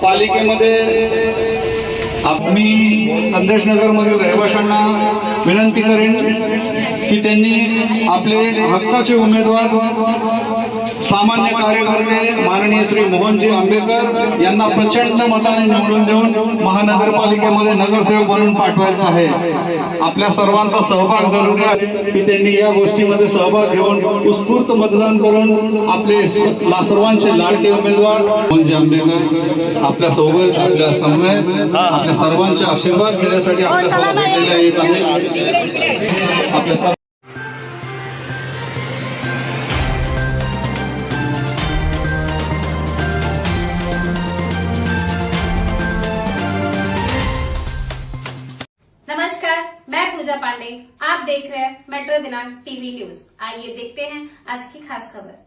पालिकेमध्ये आम्ही संदेश नगरमधील रहिवाशांना विनंती करेन की त्यांनी आपले हक्काचे उमेदवार सामान्य कार्यकर्ते माननीय श्री मोहनजी आंबेकर यांना प्रचंड मताने निवडून देऊन महानगरपालिकेमध्ये नगरसेवक म्हणून पाठवायचं आहे। आपल्या सर्वांचा सहभाग जरुरी आहे की त्यांनी या गोष्टीमध्ये सहभाग घेऊन उत्स्फूर्त मतदान करून आपले सर्वांचे लाडके उमेदवार मोहनजी आंबेकर आपल्या सोबत आपल्या समवेत आपल्या सर्वांचे आशीर्वाद घेण्यासाठी आपल्या येत आहे। आपल्या नमस्कार, मैं पूजा पांडे। आप देख रहे हैं मेट्रो दिनांक टीवी न्यूज। आइए देखते हैं आज की खास खबर।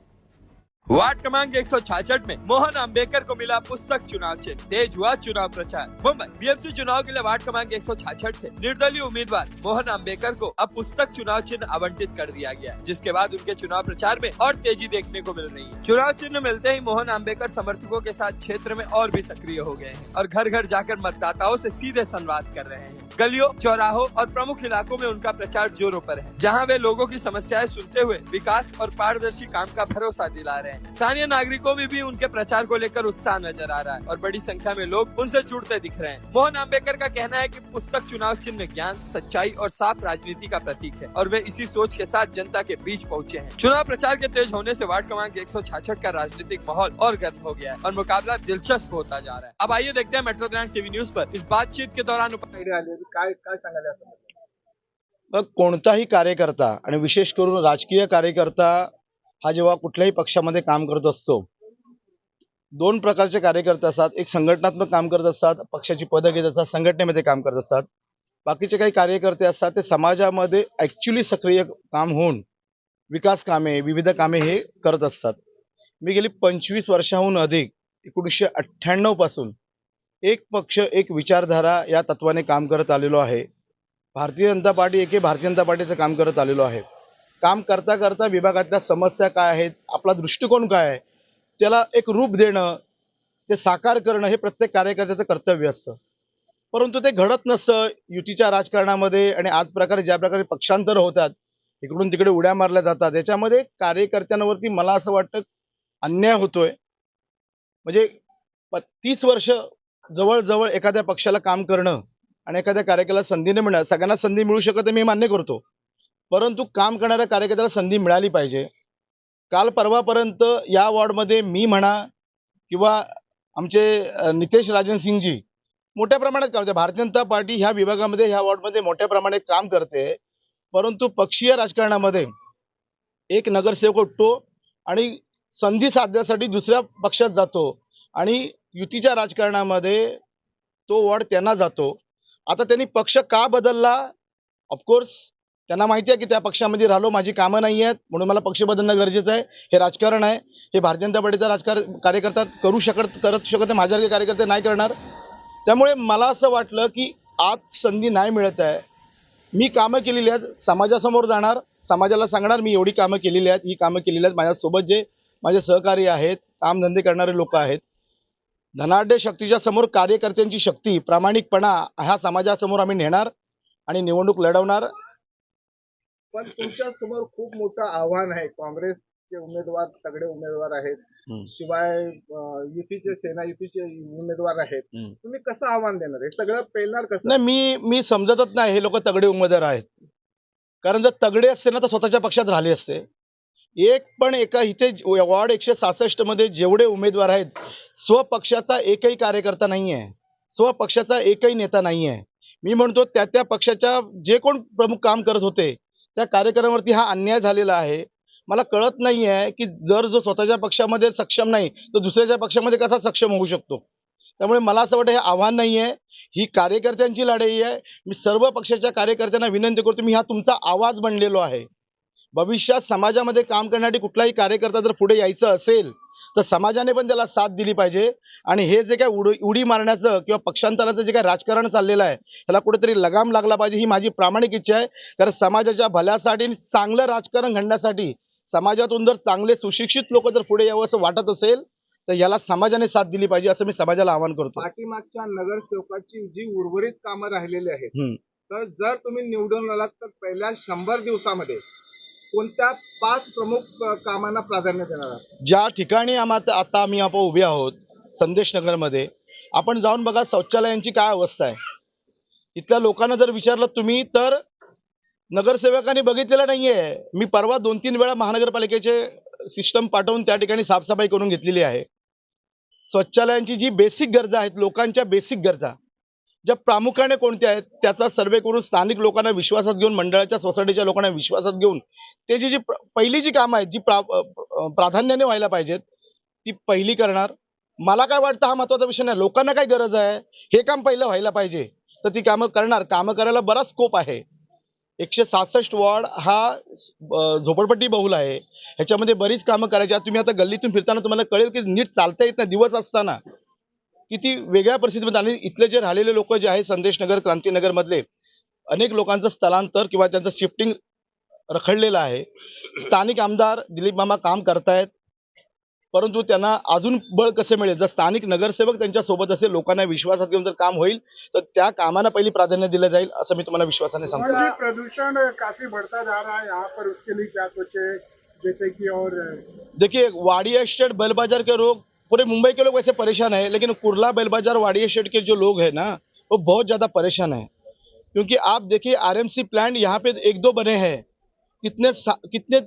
वार्ड क्रमांक 166 में मोहन आंबेकर को मिला पुस्तक चुनाव चिन्ह, तेज हुआ चुनाव प्रचार। मुंबई बीएमसी चुनाव के लिए वार्ड क्रमांक 166 से निर्दलीय उम्मीदवार मोहन आंबेकर को अब पुस्तक चुनाव चिन्ह आवंटित कर दिया गया, जिसके बाद उनके चुनाव प्रचार में और तेजी देखने को मिल रही है। चुनाव चिन्ह मिलते ही मोहन आंबेकर समर्थकों के साथ क्षेत्र में और भी सक्रिय हो गए हैं और घर घर जाकर मतदाताओं से सीधे संवाद कर रहे हैं। गलियों, चौराहों और प्रमुख इलाकों में उनका प्रचार जोरों पर है, जहां वे लोगों की समस्याएं सुनते हुए विकास और पारदर्शी काम का भरोसा दिला रहे हैं। स्थानीय नागरिकों में भी उनके प्रचार को लेकर उत्साह नजर आ रहा है और बड़ी संख्या में लोग उनसे जुड़ते दिख रहे हैं। मोहन आंबेकर का कहना है कि पुस्तक चुनाव चिन्ह ज्ञान, सच्चाई और साफ राजनीति का प्रतीक है और वे इसी सोच के साथ जनता के बीच पहुंचे हैं। चुनाव प्रचार के तेज होने से वार्ड क्रमांक 166 का राजनीतिक माहौल और गर्म हो गया है और मुकाबला दिलचस्प होता जा रहा है। अब आइए देखते हैं मेट्रो दिनांक टीवी न्यूज पर इस बातचीत के दौरान काय सांगायला असं कोणताही कार्यकर्ता आणि विशेष करून राजकीय कार्यकर्ता हा जेव्हा कुठल्याही पक्षामध्ये काम करत असतो, दोन प्रकारचे कार्यकर्ते असतात। एक संघटनात्मक काम करत असतात, पक्षाची पदं घेत असतात, संघटनेमध्ये काम करत असतात। बाकीचे काही कार्यकर्ते असतात ते समाजामध्ये ऍक्च्युली सक्रिय काम होऊन विकास कामे, विविध कामे हे करत असतात। मी गेली 25 वर्षाहून अधिक 1998 पासून एक पक्ष एक विचारधारा या तत्वाने काम करत आलेलो आहे। भारतीय जनता पार्टी एके भारतीय जनता पार्टीचं काम करत आलेलो आहे। काम करता करता विभागातल्या समस्या काय आहेत, आपला दृष्टिकोन काय आहे, त्याला एक रूप देणं, ते साकार करणं हे प्रत्येक कार्यकर्त्याचं कर्तव्य असतं। परंतु ते घडत नसतं युतीच्या राजकारणामध्ये आणि आज प्रकारे ज्या प्रकारे पक्षांतर होतात, इकडून तिकडे उड्या मारल्या जातात, याच्यामध्ये कार्यकर्त्यांवरती मला असं वाटतं अन्याय होतोय। म्हणजे 30 वर्ष जवळ एखाद्या पक्षाला काम करणं आणि एखाद्या कार्यकर्त्याला संधी न मिळणं, सगळ्यांना संधी मिळू शकते मी मान्य करतो, परंतु काम करणाऱ्या कार्यकर्त्याला संधी मिळाली पाहिजे। काल परवापर्यंत या वॉर्डमध्ये मी म्हणा किंवा आमचे नितेश राजन सिंगजी मोठ्या प्रमाणात काम करते। भारतीय जनता पार्टी ह्या विभागामध्ये ह्या वॉर्डमध्ये मोठ्या प्रमाणात काम करते, परंतु पक्षीय राजकारणामध्ये एक नगरसेवक उठतो आणि संधी साधण्यासाठी दुसऱ्या पक्षात जातो आणि युतीच्या राजकारणामध्ये तो वॉर्ड त्यांना जातो। आता त्यांनी पक्ष का बदलला? ऑफकोर्स त्यांना माहिती आहे की त्या पक्षामध्ये राहिलो माझी कामं नाही आहेत म्हणून मला पक्ष बदलणं गरजेचं आहे। हे राजकारण आहे, हे भारतीय जनता पार्टीचा कार्यकर्ता करत शकत माझ्यासारखे कार्यकर्ते नाही करणार। त्यामुळे मला असं वाटलं की आज संधी नाही मिळत आहे, मी कामं केलेली आहेत, समाजासमोर जाणार, समाजाला सांगणार मी एवढी कामं केलेली आहेत, ही कामं केलेली आहेत। माझ्यासोबत जे माझे सहकारी आहेत, कामधंदे करणारे लोक आहेत, धनाढ्य शक्तीच्या समोर कार्यकर्त्यांची शक्ती, प्रामाणिकपणा ह्या समाजासमोर आम्ही नेणार आणि निवडणूक लढवणार। पण तुमच्या समोर खूप मोठं आव्हान आहे। काँग्रेसचे उमेदवार तगडे उमेदवार आहेत, शिवाय युतीचे सेना युतीचे उमेदवार आहेत, तुम्ही कसं आव्हान देणार? हे सगळं पेलणार कसं? नाही, मी समजतच नाही हे लोक तगडे उमेदवार आहेत, कारण जर तगडे असते ना तर स्वतःच्या पक्षात राहिले असते। एक पण एका इथे वॉर्ड 166 मध्ये जेवढे उमेदवार आहेत, स्वपक्षाचा एकही कार्यकर्ता नाही आहे, स्वपक्षाचा एकही नेता नाही आहे। मी म्हणतो त्या पक्षाच्या जे कोण प्रमुख काम करत होते त्या कार्यकर्त्यांवरती हा अन्याय झालेला आहे। मला कळत नाही आहे की जर जो स्वतःच्या पक्षामध्ये सक्षम नाही तर दुसऱ्याच्या पक्षामध्ये कसा सक्षम होऊ शकतो। त्यामुळे मला असं वाटतं हे आव्हान नाही आहे, ही कार्यकर्त्यांची लढाई आहे। मी सर्व पक्षाच्या कार्यकर्त्यांना विनंती करतो, मी हा तुमचा आवाज बनलेलो आहे। भविष्यात समाजामध्ये काम करण्यासाठी कुठलाही कार्यकर्ता जर पुढे यायचं असेल तर समाजाने पण त्याला साथ दिली पाहिजे आणि हे जे काय उडी मारण्याचं किंवा पक्षांतराचं जे काय राजकारण चाललेलं आहे त्याला कुठेतरी लगाम लागला पाहिजे, ही माझी प्रामाणिक इच्छा आहे। कारण समाजाच्या भल्यासाठी चांगलं राजकारण घडण्यासाठी समाजातून जर चांगले सुशिक्षित लोक जर पुढे यावं असं वाटत असेल तर याला समाजाने साथ दिली पाहिजे असं मी समाजाला आवाहन करतो. पाठीमागच्या नगरसेवकाची जी उर्वरित कामं राहिलेली आहेत, हम्म. तर जर तुम्ही निवडून आलात तर पहिल्या 100 दिवसामध्ये कोणत्या 5 प्रमुख कामांना प्राधान्य देणार आहात? ज्या ठिकाणी आता आम्ही आपण उभे आहोत संदेश नगरमध्ये, आपण जाऊन बघा शौचालयांची काय अवस्था आहे. इथल्या लोकांना जर विचारलं तुम्ही तर नगरसेवकांनी बघितलेलं नाहीये. मी परवा 2-3 वेळा महानगरपालिकेचे सिस्टम पाठवून त्या ठिकाणी साफसफाई करून घेतलेली आहे. शौचालयांची जी बेसिक गरजा आहेत, लोकांच्या बेसिक गरजा ज्या प्रामुख्याने कोणत्या आहेत त्याचा सर्वे करून स्थानिक लोकांना विश्वासात घेऊन, मंडळाच्या सोसायटीच्या लोकांना विश्वासात घेऊन त्याची जी पहिली जी कामं आहेत जी प्राधान्याने व्हायला पाहिजेत ती पहिली करणार. मला काय वाटतं हा महत्वाचा विषय नाही, लोकांना काय गरज आहे हे काम पहिलं व्हायला पाहिजे तर ती कामं करणार. कामं करायला बराच स्कोप आहे. 166 वॉर्ड हा झोपडपट्टी बहुल आहे, ह्याच्यामध्ये बरीच कामं करायची आहेत. तुम्ही आता गल्लीतून फिरताना तुम्हाला कळेल की नीट चालता येत नाही. दिवस असताना किती वेगळ्या परिस्थितीमध्ये. आणि इथले जे राहिलेले लोक जे आहेत संदेश नगर, क्रांतीनगर मधले अनेक लोकांचं स्थलांतर किंवा त्यांचं शिफ्टिंग रखडलेलं आहे. स्थानिक आमदार दिलीप मामा काम करतायत, परंतु त्यांना अजून बळ कसे मिळेल. जर स्थानिक नगरसेवक त्यांच्या सोबत असेल, लोकांना विश्वासात घेऊन जर काम होईल तर त्या कामांना पहिली प्राधान्य दिलं जाईल असं मी तुम्हाला विश्वासाने सांगतो. जी प्रदूषण काफी बढ़ता जा रहा है यहाँ पर, उसके लिए क्या सोचे? जैसे कि और देखिए वाड़ी एस्टेट बैल बाजार के लोग, पूरे मुंबई के लोग वैसे परेशान है, लेकिन कुर्ला बैल बाजार वाड़ी एस्टेट के जो लोग हैं ना वो बहुत ज्यादा परेशान है. क्योंकि आप देखिए आरएमसी प्लांट यहाँ पे 1-2 बने हैं, कितने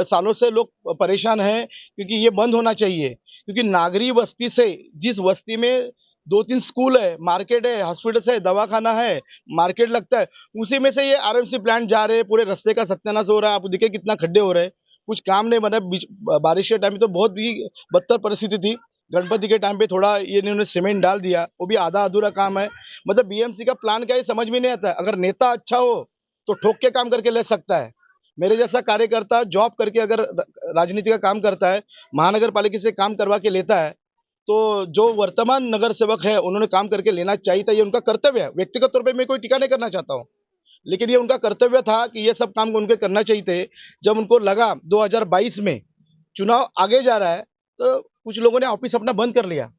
सालों से लोग परेशान हैं क्योंकि ये बंद होना चाहिए. क्योंकि नागरी बस्ती से, जिस बस्ती में 2-3 स्कूल है, मार्केट है, हॉस्पिटल है, दवाखाना है, मार्केट लगता है, उसी में से ये आरएमसी प्लांट जा रहे हैं. पूरे रास्ते का सत्यानाश हो रहा है. आप देखिए कितना खड्डे हो रहे हैं, कुछ काम नहीं बना. बारिश के टाइम में तो बहुत ही बदतर परिस्थिति थी. गणपति के टाइम पे थोड़ा ये इन्होंने सीमेंट डाल दिया, वो भी आधा अधूरा काम है. मतलब बीएमसी का प्लान क्या है समझ में नहीं आता है. अगर नेता अच्छा हो तो ठोक के काम करके ले सकता है. मेरे जैसा कार्यकर्ता जॉब करके अगर राजनीति का काम करता है, महानगर पालिका से काम करवा के लेता है, तो जो वर्तमान नगर सेवक है उन्होंने काम करके लेना चाहिए था. ये उनका कर्तव्य है. व्यक्तिगत तौर पे मैं कोई टीका नहीं करना चाहता हूँ, लेकिन ये उनका कर्तव्य था कि ये सब काम उनके करना चाहिए थे. जब उनको लगा 2022 में चुनाव आगे जा रहा है तो कुछ लोगों ने ऑफिस अपना बंद कर लिया.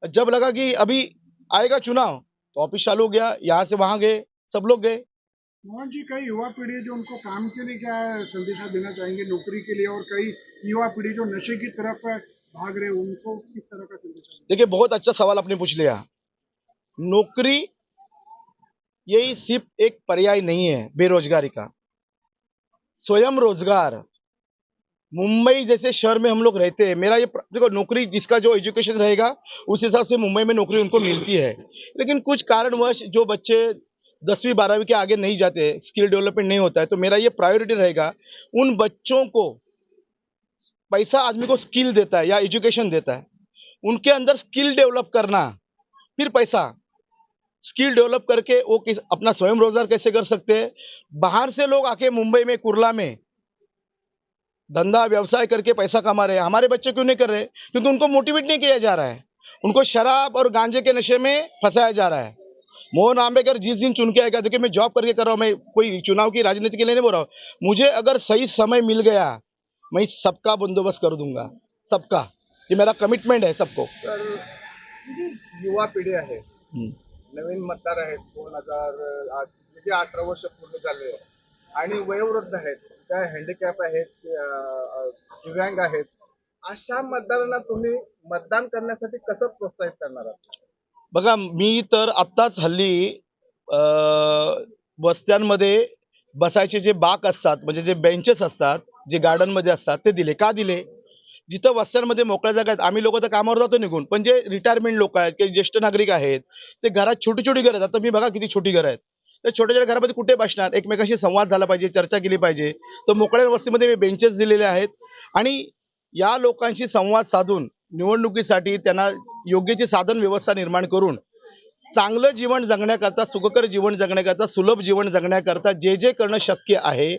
जब लगा कि अभी आएगा चुनाव तो ऑफिस चालू हो गया, यहाँ से वहां गए, सब लोग गए. मोहन जी, कई युवा पीढ़ी जो उनको काम के लिए क्या संदेशा देना चाहेंगे, नौकरी के लिए, और कई युवा पीढ़ी जो नशे की तरफ भाग रहे, उनको किस तरह का संदेशा? देखिए बहुत अच्छा सवाल आपने पूछ लिया. नौकरी यही सिर्फ एक पर्याय नहीं है बेरोजगारी का. स्वयं रोजगार, मुंबई जैसे शहर में हम लोग रहते हैं, मेरा ये देखो नौकरी जिसका जो एजुकेशन रहेगा उस हिसाब से मुंबई में नौकरी उनको मिलती है. लेकिन कुछ कारणवश जो बच्चे 10वीं 12वीं के आगे नहीं जाते, स्किल डेवलपमेंट नहीं होता है, तो मेरा ये प्रायोरिटी रहेगा उन बच्चों को. पैसा आदमी को स्किल देता है या एजुकेशन देता है, उनके अंदर स्किल डेवलप करना, फिर पैसा. स्किल डेवलप करके वो अपना स्वयं रोजगार कैसे कर सकते हैं. बाहर से लोग आके मुंबई में, कुर्ला में धंधा व्यवसाय करके पैसा कमा रहे हैं. हमारे बच्चे क्यों नहीं कर रहे? क्योंकि उनको मोटिवेट नहीं किया जा रहा है. उनको शराब और गांजे के नशे में फंसाया जा रहा है. मोहन आंबेडकर जिस दिन चुन के आएगा, देखिए मैं जॉब करके कर रहा हूँ, मैं कोई चुनाव की राजनीति के लिए नहीं बोल रहा हूँ. मुझे अगर सही समय मिल गया मैं सबका बंदोबस्त कर दूंगा, सबका. ये मेरा कमिटमेंट है सबको. तर युवा पिढी आहे, नवीन मतदार आहेत, 2008 जे 18 वर्ष पूर्ण झाले आणि वयोवृद्ध आहेत, त्या हँडिकॅप आहेत, दिव्यांग आहेत, अशा मतदारांना तुम्ही मतदान करण्यासाठी कसं प्रोत्साहित करणार आहात? बघा मी तर आत्ताच हल्ली वस्त्यांमध्ये बसायचे जे बाक असतात, म्हणजे जे बेंचेस असतात, जे गार्डन मध्ये असतात, ते दिले. का दिले? जिथं वस्त्यांमध्ये मोकळ्या जागा आहेत, आम्ही लोक तर कामावर जातो निघून, पण जे रिटायरमेंट लोक आहेत किंवा ज्येष्ठ नागरिक आहेत ते घरात छोटी छोटी घरं आहेत. आता मी बघा किती छोटी घरं आहेत, त्या छोट्या छोट्या घरामध्ये कुठे बसणार? एकमेकाशी संवाद झाला पाहिजे, चर्चा केली पाहिजे. तर मोकळ्या वस्तीमध्ये बेंचेस दिलेले आहेत आणि या लोकांशी संवाद साधून निवडणुकीसाठी त्यांना योग्य ती साधन व्यवस्था निर्माण करून चांगलं जीवन जगण्याकरता, सुखकर जीवन जगण्याकरता, सुलभ जीवन जगण्याकरता जे जे करणं शक्य आहे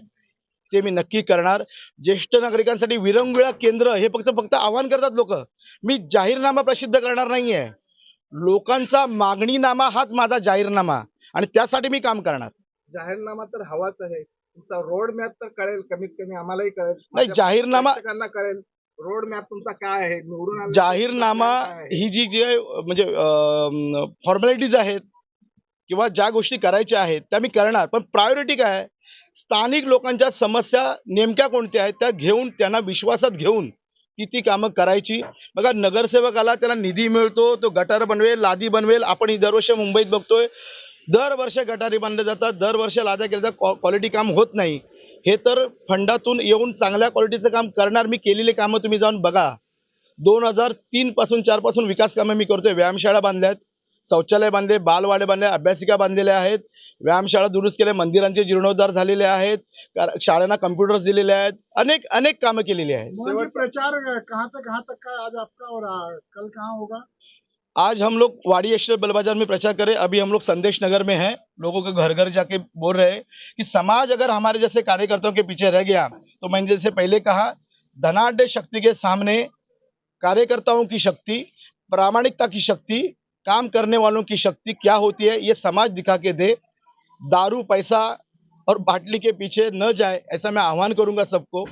ते मी नक्की करणार. ज्येष्ठ नागरिकांसाठी विरंगुळा केंद्र हे फक्त आवाहन करतात लोक. मी जाहीरनामा प्रसिद्ध करणार नाहीये. लोकांचा मागणीनामा हाच माझा जाहीरनामा आणि त्यासाठी मी काम करणार. जाहीरनामा तर हवाच आहे, तुमचा रोड मॅप तर कळेल, कमीत कमी आम्हालाही कळेल, नाही, जाहीरनामा प्रेक्षकांना कळेल. रोड मॅप तुमचा काय आहे, निवडून आल्यानंतर जाहीरनामा तुमचा plan काय आहे? ही जी आहे म्हणजे फॉर्मॅलिटीज आहेत किंवा ज्या गोष्टी करायच्या आहेत त्या मी करणार, पण प्रायोरिटी काय आहे, स्थानिक लोकांच्या समस्या नेमक्या कोणत्या आहेत त्या घेऊन त्यांना विश्वासात घेऊन ती कामं करायची. बघा, नगरसेवकाला त्याला निधी मिळतो, तो गटार बनवेल, लादी बनवेल. आपण ही दरवर्षी मुंबईत बघतोय, दरवर्षी गटारी बांधल्या जातात, दरवर्षी लाद्या केल्या जातात, क्वालिटी काम होत नाही. हे तर फंडातून येऊन चांगल्या क्वालिटीचं काम करणार. मी केलेली कामं तुम्ही जाऊन बघा. 2003 पासून 4 पासून विकास कामं मी करतोय. व्यायामशाळा बांधल्यात, शौचालय बांधले, बालवाडे बांधले, अभ्यासिका बांधलेल्या आहेत, व्यायामशाळा दुरुस्त केल्या, मंदिरांचे जीर्णोद्धार झालेले आहेत, शाळांना कम्प्युटर्स दिलेले आहेत, अनेक अनेक कामं केलेली आहेत. प्रचार कहाँ तक का आज आपका और कल कहाँ होगा? आज हम लोग वाड़ी एस्टेट बल बाजार में प्रचार करें. अभी हम लोग संदेश नगर में हैं, लोगों के घर घर जाके बोल रहे हैं कि समाज अगर हमारे जैसे कार्यकर्ताओं के पीछे रह गया तो मैंने जैसे पहले कहा, धनाढ्य शक्ति के सामने कार्यकर्ताओं की शक्ति, प्रामाणिकता की शक्ति, काम करने वालों की शक्ति क्या होती है ये समाज दिखा के दे. दारू, पैसा और बाटली के पीछे न जाए, ऐसा मैं आह्वान करूंगा सबको.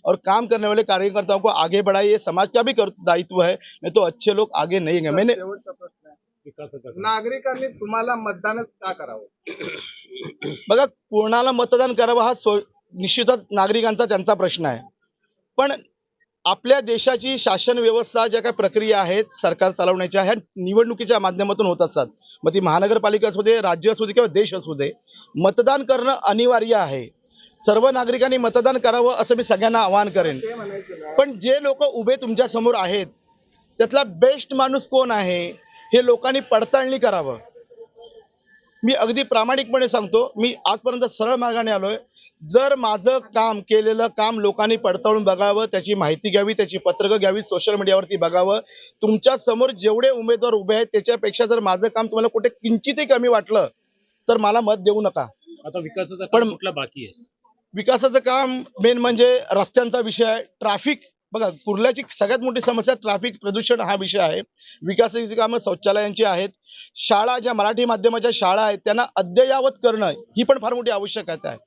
और काम करने वाले कार्यकर्ताओं को आगे बढ़ाइए, समाज का भी दायित्व है, नहीं तो अच्छे लोग आगे नहीं गए. मैंने शेवटचा प्रश्न आहे, नागरिकांनी तुम्हाला मतदानच का करावं? बघा, कोणाला मतदान करावं हा निश्चितच नागरिकांचा त्यांचा प्रश्न आहे, पण आपल्या देशाची शासन व्यवस्था ज्या काही प्रक्रिया आहेत सरकार चालवण्याच्या, ह्या निवडणुकीच्या माध्यमातून होत असतात. मग ती महानगरपालिका असू दे, राज्य असू दे किंवा देश असू दे, मतदान करणं अनिवार्य आहे. सर्व नागरिकांनी मतदान करावं असं मी सगळ्यांना आवाहन करेन. ते म्हणायचं ना, पण जे लोक उभे तुमच्या समोर आहेत त्यातला बेस्ट माणूस कोण आहे हे लोकांनी पडताळणी करावं. मी अगदी प्रामाणिकपणे सांगतो, मी आजपर्यंत सरळ मार्गाने आलोय. जर माझं काम केलेलं काम लोकांनी पडताळून बघावं, त्याची माहिती घ्यावी, त्याची पत्रकं घ्यावी, सोशल मीडियावरती बघावं. तुमच्या समोर जेवढे उमेदवार उभे आहेत त्याच्यापेक्षा जर माझं काम तुम्हाला कुठे किंचितही कमी वाटलं तर मला मत देऊ नका. आता विकासाचा पण- काम कुठला बाकी आहे? विकासाचं काम मेन म्हणजे रस्त्यांचा विषय आहे, ट्रॅफिक. बघा, कुर्ल्याची सगळ्यात मोठी समस्या ट्रॅफिक, प्रदूषण हा विषय आहे. विकासाची कामं शौचालयांची आहेत. शाळा, ज्या मराठी माध्यमाच्या शाळा आहेत त्यांना अद्ययावत करणं ही पण फार मोठी आवश्यकता आहे.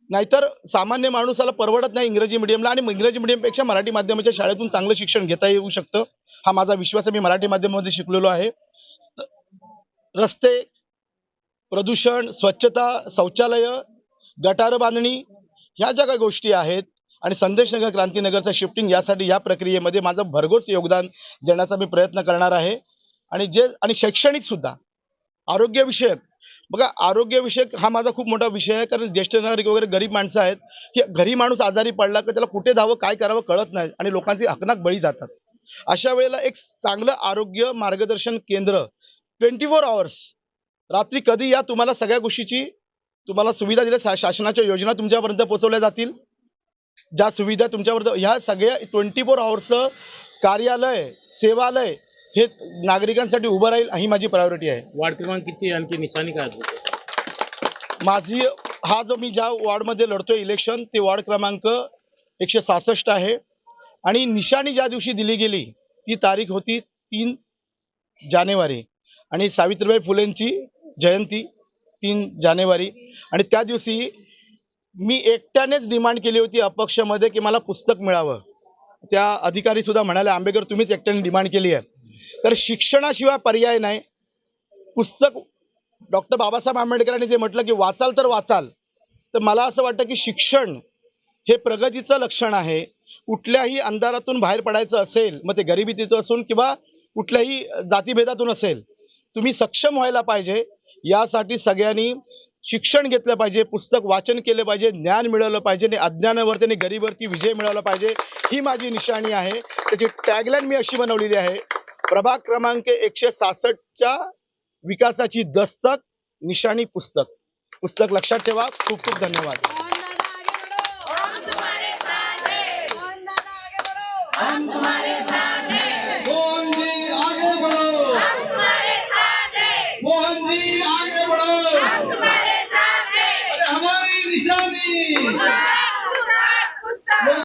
नाहीतर सामान्य माणूसाला परवडत नाही इंग्रजी मिडियमला, आणि इंग्रजी मिडियमपेक्षा मराठी माध्यमाच्या शाळेतून चांगलं शिक्षण घेता येऊ शकतं. हा माझा विश्वास आहे. मी मराठी माध्यमामध्ये शिकलेलो आहे. रस्ते, प्रदूषण, स्वच्छता, शौचालय, गटार बांधणी, ह्या ज्या काही गोष्टी आहेत, आणि संदेशनगर, क्रांतीनगरचं शिफ्टिंग, यासाठी या प्रक्रियेमध्ये माझं भरघोस योगदान देण्याचा मी प्रयत्न करणार आहे. आणि शैक्षणिक सुद्धा, आरोग्यविषयक. बघा, आरोग्यविषयक हा माझा खूप मोठा विषय आहे, कारण ज्येष्ठ नागरिक वगैरे गरीब माणसं आहेत की घरी माणूस आजारी पडला की त्याला कुठे जावं, काय करावं कळत नाही, आणि लोकांची हकनाक बळी जातात. अशा वेळेला एक चांगलं आरोग्य मार्गदर्शन केंद्र 24 आवर्स, रात्री कधी या, तुम्हाला सगळ्या गोष्टीची तुम्हाला सुविधा दिल्या, शासनाच्या योजना तुमच्यापर्यंत पोहोचवल्या जातील, ज्या सुविधा तुमच्यापर्यंत, ह्या सगळ्या 24 आवर्स कार्यालय, सेवालय हे नागरिकांसाठी उभं राहील, ही माझी प्रायोरिटी आहे. वार्ड क्रमांक किती आणखी निशाणी काय आहे? माझी हा जो मी ज्या वॉर्डमध्ये लढतोय इलेक्शन, ते वॉर्ड क्रमांक 166 आहे. आणि निशाणी ज्या दिवशी दिली गेली ती तारीख होती 3 जानेवारी, आणि सावित्रीबाई फुलेंची जयंती 3 जानेवारी. आणि त्या दिवशी मी एकट्यानेच डिमांड केली होती अपक्षमध्ये की मला पुस्तक मिळावं. त्या अधिकारी सुद्धा म्हणाले, आंबेकर तुम्हीच एकट्याने डिमांड केली आहे. तर शिक्षणाशिवाय पर्याय नाही. पुस्तक, डॉक्टर बाबासाहेब आंबेडकरांनी जे म्हटलं की वाचाल तर वाचाल, तर मला असं वाटतं की शिक्षण हे प्रगतीचं लक्षण आहे. कुठल्याही अंधारातून बाहेर पडायचं असेल, मग ते गरिबीतीचं असून किंवा कुठल्याही जातीभेदातून असेल, तुम्ही सक्षम व्हायला पाहिजे. यासाठी सगळ्यांनी शिक्षण घेतलं पाहिजे, पुस्तक वाचन केलं पाहिजे, ज्ञान मिळवलं पाहिजे, आणि अज्ञानावरती आणि गरिबीवरती विजय मिळवला पाहिजे, ही माझी निशाणी आहे. त्याची टॅगलाईन मी अशी बनवलेली आहे, प्रभाग क्रमांक 166च्या विकासाची दस्तक, निशाणी पुस्तक. पुस्तक लक्षात ठेवा. खूप खूप धन्यवाद. हम तुम्हारे साथ